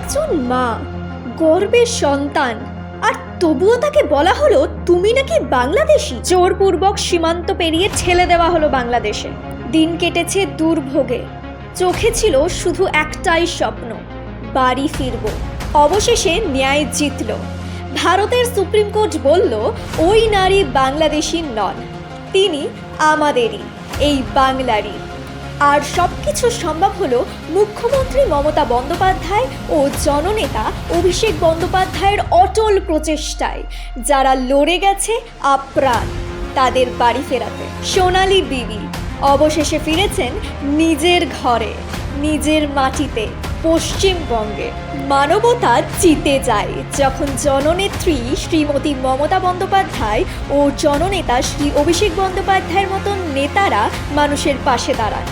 একজন মা, গর্বের সন্তান, আর তবুও তাকে বলা হলো তুমি নাকি বাংলাদেশি। জোরপূর্বক সীমান্ত পেরিয়ে ঠেলে দেওয়া হলো বাংলাদেশে। দিন কেটেছে দুর্ভোগে, চোখে ছিল শুধু একটাই স্বপ্ন, বাড়ি ফিরব। অবশেষে ন্যায় জিতল। ভারতের সুপ্রিম কোর্ট বলল ওই নারী বাংলাদেশি নন, তিনি আমাদেরই, এই বাংলারই। আর সবকিছু সম্ভব হলো মুখ্যমন্ত্রী মমতা বন্দ্যোপাধ্যায় ও জননেতা অভিষেক বন্দ্যোপাধ্যায়ের অটল প্রচেষ্টায়, যারা লড়ে গেছে আপ্রাণ তাদের বাড়ি ফেরাতে। সোনালী বিবি অবশেষে ফিরেছেন নিজের ঘরে, নিজের মাটিতে, পশ্চিমবঙ্গে। মানবতা জিতে যায় যখন জননেত্রী শ্রীমতী মমতা বন্দ্যোপাধ্যায় ও জননেতা শ্রী অভিষেক বন্দ্যোপাধ্যায়ের মতন নেতারা মানুষের পাশে দাঁড়ান।